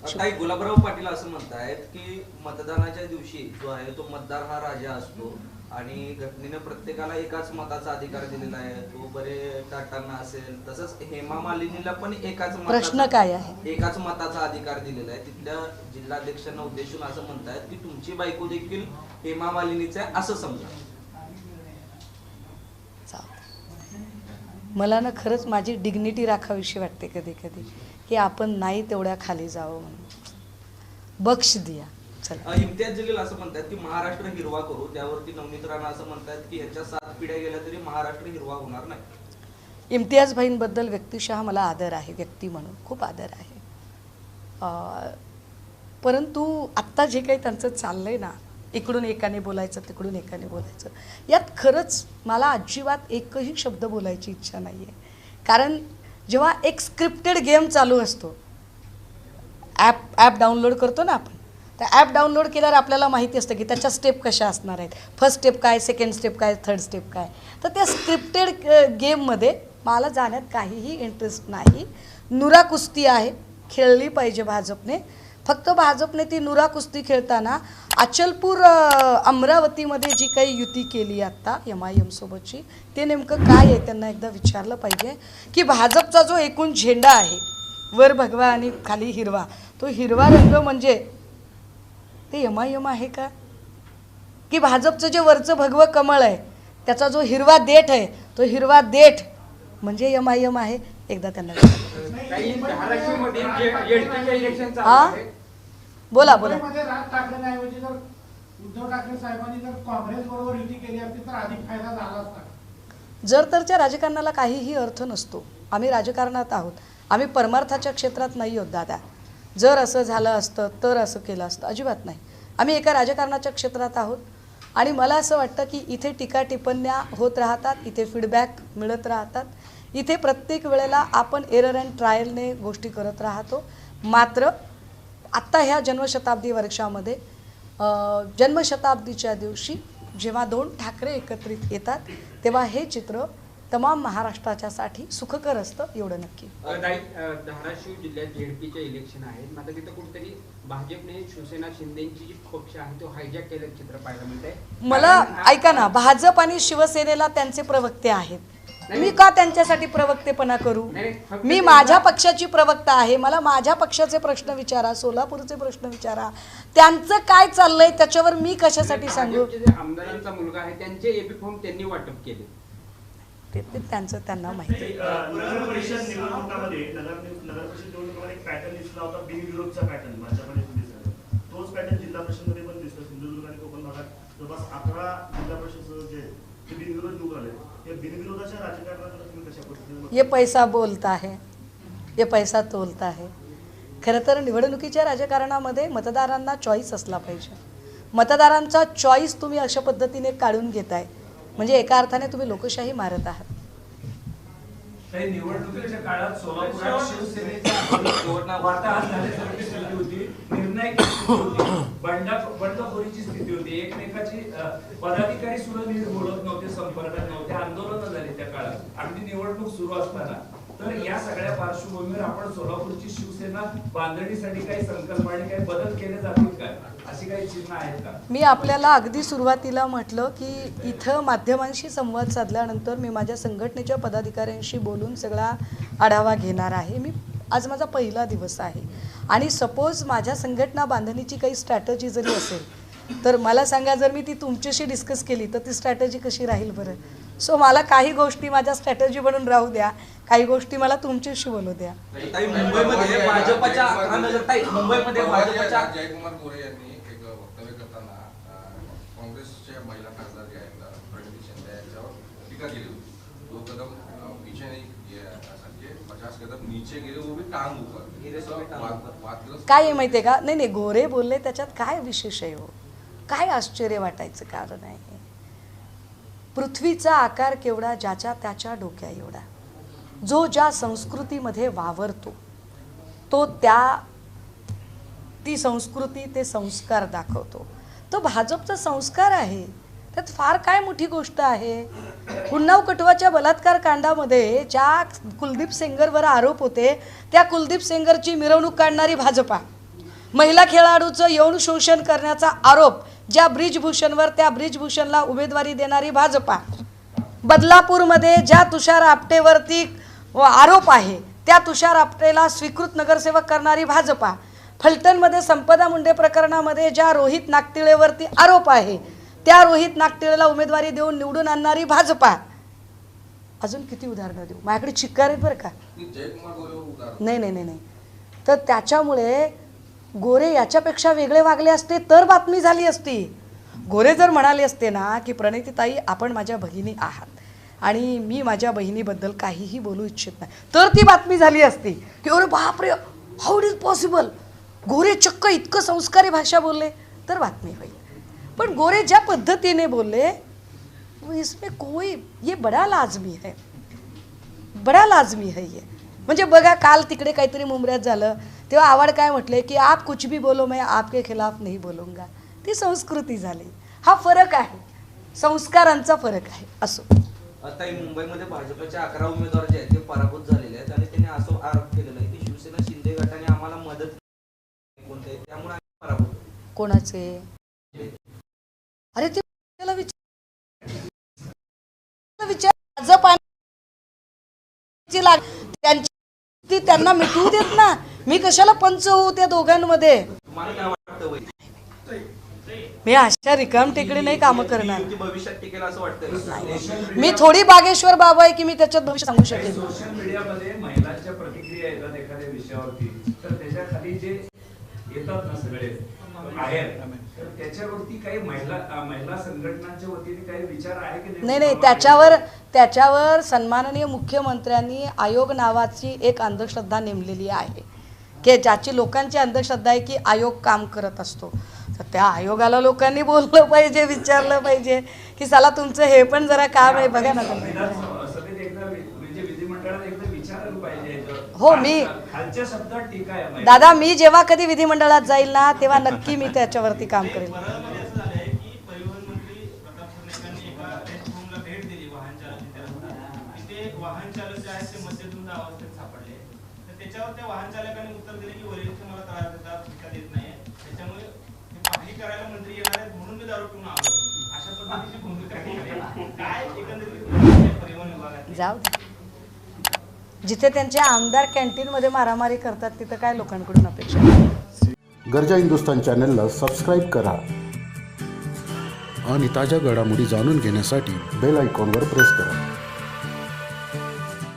ताई, गुलाबराव पाटील असं म्हणतायत की मतदानाच्या दिवशी जो आहे तो मतदार हा राजा असतो आणि घटनेनं प्रत्येकाला एकाच मताचा अधिकार दिलेला आहे. तो बरे टाटांना असेल, तसंच हेमा मालिनीला पण प्रश्न काय आहे? एकाच मताचा अधिकार दिलेला आहे. तिथल्या जिल्हाध्यक्षांना उद्देशून असं म्हणतायत की तुमची बायको देखील हेमा मालिनीचं आहे असं समजा. मला ना खरंच माझी डिग्निटी राखावीशी वाटते कधी कधी की आपण नाही तेवढ्या खाली जावं म्हणून. बख्श दिया. चला. इम्तियाज जलील असं म्हणतात की महाराष्ट्र हिरवा करू, त्यावरती नवनीत राणा असं म्हणतात की ह्याच्या 7 पिढ्या गेल्या तरी महाराष्ट्र हिरवा होणार नाही. इम्तियाज भाईंबद्दल व्यक्तिशः मला आदर आहे, व्यक्ती म्हणून खूप आदर आहे. परंतु आत्ता जे काही त्यांचं चाललंय ना, इकडून एकाने बोलायचं तिकडून एकाने बोलायचं, यात खरंच मला अजिबात एकही शब्द बोलायची इच्छा नाही आहे. कारण जेव्हा एक स्क्रिप्टेड गेम चालू असतो, ॲप डाउनलोड करतो ना आपण, तर ॲप डाउनलोड केल्यावर आपल्याला माहिती असतं की त्याच्या स्टेप कशा असणार आहेत, फर्स्ट स्टेप काय, सेकंड स्टेप काय, थर्ड स्टेप काय. तर त्या स्क्रिप्टेड गेममध्ये मला जाण्यात काहीही इंटरेस्ट नाही. नुरा कुस्ती आहे, खेळली पाहिजे भाजपने. फक्त भाजपने ती नुरा कुस्ती खेळताना अचलपूर अमरावतीमध्ये जी काही युती केली आत्ता MIM सोबतची, ते नेमकं काय आहे त्यांना एकदा विचारलं पाहिजे. की भाजपचा जो एकूण झेंडा आहे, वर भगवा आणि खाली हिरवा, तो हिरवा रंग म्हणजे ते MIM आहे का? की भाजपचं जे वरचं भगवं कमळ आहे त्याचा जो हिरवा देठ आहे, तो हिरवा देठ म्हणजे MIM आहे? एकदा त्यांना धाराशिवमध्ये एडपीच्या इलेक्शन चालू हा? आहे. बोला. मुंबईमध्ये राज ठाकरेंऐवजी जर उद्धव ठाकरे साहेबांनी जर काँग्रेस बरोबर युती केली असती तर अधिक फायदा झाला असता. जर तरच्या राजकारणाला काहीही अर्थ नसतो. आम्ही राजकारणात आहोत, आम्ही परमार्थाच्या क्षेत्रात नाही आहोत दादा. जर असं झालं असतं तर असं केलं असतं, अजिबात नाही. आम्ही एका राजकारणाच्या क्षेत्रात आहोत आणि मला असं वाटतं की इथे टीका टिप्पण्या होत राहतात, इथे फीडबॅक मिळत राहतात. इथे प्रत्येक वेळेला आपण एरर अँड ट्रायलने गोष्टी करत राहतो. मात्र आत्ता ह्या जन्मशताब्दी वर्षामध्ये जन्मशताब्दीच्या दिवशी जेव्हा 2 ठाकरे एकत्रित येतात तेव्हा हे चित्र तमाम महाराष्ट्राच्यासाठी सुखकर असतं, एवढं नक्की. धाराशिव जिल्ह्यात झेडपीचे इलेक्शन आहेत, मात्र तिथं कुठेतरी भाजपने शिवसेना शिंदेची जी पक्ष आहे तो हायजॅक केलेलं चित्र पाहायला मिळतंय. मला ऐका ना, भाजप आणि शिवसेनेला त्यांचे प्रवक्ते आहेत. मी का त्यांच्यासाठी प्रवक्तेपणा करू? मी माझ्या पक्षाची प्रवक्ता आहे. मला माझ्या पक्षाचे प्रश्न विचारा, सोलापूरचे प्रश्न विचारा, त्यांचं काय चाललंय त्याच्यावर मी कशासाठी सांगू? आमदारांचा मुलगा आहे त्यांचे एपी फॉर्म त्यांनी वाटप केले, ते त्यांचं त्यांना माहिती. नगर परिषद निवडणुकामध्ये नगर परिषद निवडणुकामध्ये एक पॅटर्न दिसला होता, बिनविरोधचा पॅटर्न भाजपने दिसला. तोच पॅटर्न जिल्हा परिषदमध्ये पण दिसतो. सिंधुदुर्ग आणि कोकण भागात जवळपास 11 जिल्हा परिषद जे बिनविरोध निवडून आले, या बिनविरोधाच्या राजकारणात तुम्ही कशा पद्धतीने? ये पैसा बोलता है, ये पैसा तोलता है. खरं तर निवडणुकीच्या राजकारणामध्ये मतदारांना चॉईस असला पाहिजे. मतदारांचा चॉईस तुम्ही अशा पद्धतीने काढून घेताय म्हणजे एका अर्थाने तुम्ही लोकशाही मारत आहात. काही निवडणुकीच्या काळात सोलापुरात शिवसेनेचा वाताहत झाल्यासारखी स्थिती होती, निर्णायक स्थिती होती, बंडखोरीची स्थिती होती, एकमेकाची पदाधिकारी सुद्धा नीट बोलत नव्हते, संपर्कात नव्हते, आंदोलनं झाली त्या काळात अगदी निवडणूक सुरू असताना. तर या सगळ्या पार्श्वभूमीवर आपण सोलापूरची शिवसेना बांधणीसाठी काही संकल्प आणि काही बदल केले जातील काय, अशी काही चिन्ह आहेत का? मी आपल्याला अगदी सुरुवातीला म्हटलं की इथं माध्यमांशी संवाद साधल्यानंतर मी माझ्या संघटनेच्या पदाधिकाऱ्यांशी बोलून सगळा आढावा घेणार आहे. आज माझा पहिला दिवस आहे आणि सपोज माझ्या संघटना बांधणीची काही स्ट्रॅटजी जरी असेल तर मला सांगा, जर मी ती तुमच्याशी डिस्कस केली तर ती स्ट्रॅटजी कशी राहील बरं? सो मला काही गोष्टी माझ्या स्ट्रॅटजी बनून राहू द्या, काही गोष्टी मला तुमच्याशी बोलू द्या. मुंबईमध्ये भाजपच्या जयकुमार गोरे यांनी एक वक्तव्य करताना काँग्रेसच्या महिला खासदार जे आहेत प्रणिती शिंदे यांच्यावर टीका केली होती. 2 कदम पीछे नहीं समझे, 50 कदम नीचे गेले, वो भी टांग ऊपर. काय आहे माहिती आहे का? नाही गोरे बोलले त्याच्यात काय विशेष आहे हो? काय आश्चर्य वाटायचं कारण आहे? पृथ्वीचा आकार केवढा, ज्याच्या त्याच्या डोक्या एवढा. जो ज्या संस्कृतीमध्ये वावरतो तो ती संस्कृती ते संस्कार दाखवतो. तो भाजपचा संस्कार आहे, त्यात फार काय मोठी गोष्ट आहे? उन्नाव कटवाच्या बलात्कार कांडामध्ये ज्या कुलदीप सेंगरवर आरोप होते त्या कुलदीप सेंगरची मिरवणूक काढणारी भाजपा, महिला खेळाडूचं यौन शोषण करण्याचा आरोप ज्या ब्रिजभूषणवर, त्या ब्रिजभूषणला उमेदवारी देणारी भाजपा, बदलापूरमध्ये ज्या तुषार आपटेवरती आरोप आहे त्या तुषार आपटेला स्वीकृत नगरसेवक करणारी भाजपा, फलटणमध्ये संपदा मुंडे प्रकरणामध्ये ज्या रोहित नागटिळेवरती आरोप आहे त्या रोहित नागटिळेला उमेदवारी देऊन निवडून आणणारी भाजपा. अजून किती उदाहरणं देऊ? माझ्याकडे चिक्कार आहेत बरं का. नाही. तर त्याच्यामुळे गोरे याच्यापेक्षा वेगळे वागले असते तर बातमी झाली असती. गोरे जर म्हणाले असते ना की प्रणितीताई आपण माझ्या भगिनी आहात आणि मी माझ्या बहिणीबद्दल काहीही बोलू इच्छित नाही, तर ती बातमी झाली असती की अरे बापरे, हाऊ इट इज पॉसिबल, गोरे चक्क इतकं संस्कारी भाषा बोलले, तर बातमी होईल. पण गोरे ज्या पद्धतीने बोलले इसमें कोई, ये बड़ा लाजमी है, बड़ा लाजमी है ये. म्हणजे बघा, काल तिकडे काहीतरी मुंबऱ्यात झालं तेव्हा आव्हाड काय म्हटले की आप कुछ भी बोलो मैं आपके खिलाफ नहीं बोलूंगा. ती संस्कृती झाली. हा फरक आहे, संस्कारांचा फरक आहे. असो, आता मुंबईमध्ये भाजपचे 11 उमेदवार जे आहेत ते पराभूत झालेले आहेत आणि त्यांनी असं आरोप केलेला आहे की शिवसेना शिंदे गटाने आम्हाला मदत कोणते, त्यामुळे आम्ही पराभूत. कोणाचे? अरे ते त्याला विचार भाजप त्यांची त्यांना मिटवू देत ना. मी कशाला पंच होऊ त्या दोघांमध्ये? तुम्हाला काय वाटतं वय? मी अशा रिकाम टेकडे नाही कामं करणार. भविष्यात टिकेल असं वाटतं? मी थोडी बागेश्वर बाबा आहे की मी त्याच्यात भविष्य सांगू शकेन. सोशल मीडियामध्ये महिलांच्या प्रतिक्रिया येतात एखाद्या विषयावरती, तर त्याच्या खाली जे येतात ना सगळे बाहेर, तर त्याच्यावरती काही महिला संघटनांच्या वतीने काही विचार आहे की नाही. त्याच्यावर सन्माननीय मुख्यमंत्र्यांनी आयोग नावाची एक अंधश्रद्धा नेमलेली आहे की ज्याची लोकांची अंधश्रद्धा आहे की आयोग काम करत असतो. तर त्या आयोगाला लोकांनी बोललं पाहिजे, विचारलं पाहिजे की साला तुमचं हे पण जरा काम आहे बघा ना. सभेत एकदा म्हणजे विधिमंडळ हो, मी खालच्या शब्दात टीका आहे महिला. दादा मी जेव्हा कधी विधिमंडळात जाईल ना तेव्हा नक्की मी त्याच्यावरती काम करेन. परळमध्ये असं झालंय की परिवहन मंत्री प्रताप सरनाईकांनी एका रेस्ट होमला भेट दिली वाहन चालक की ते वाहन चालक जे आहेत ते मद्यधुंद अवस्थेत सापडले. तर त्याच्यावर त्या वाहन चालकांनी उत्तर दिले की वरिष्ठ मला त्रास देतात, टीका देत नाही, त्याच्यामुळे हे पाहणी करायला मंत्री येणार आहेत म्हणून मी दारू पिऊन आलो. अशा पद्धतीची भूमिका केली आहे. काय एकंदरीत परिवहन विभागात जाऊ दे. जिथे त्यांचे आमदार कॅन्टीनमध्ये मारामारी करतात तिथं काय लोकांकडून अपेक्षा आहे? गरजा हिंदुस्तान चॅनलला सबस्क्राईब करा आणि ताज्या घडामोडी जाणून घेण्यासाठी बेल आयकॉनवर प्रेस करा.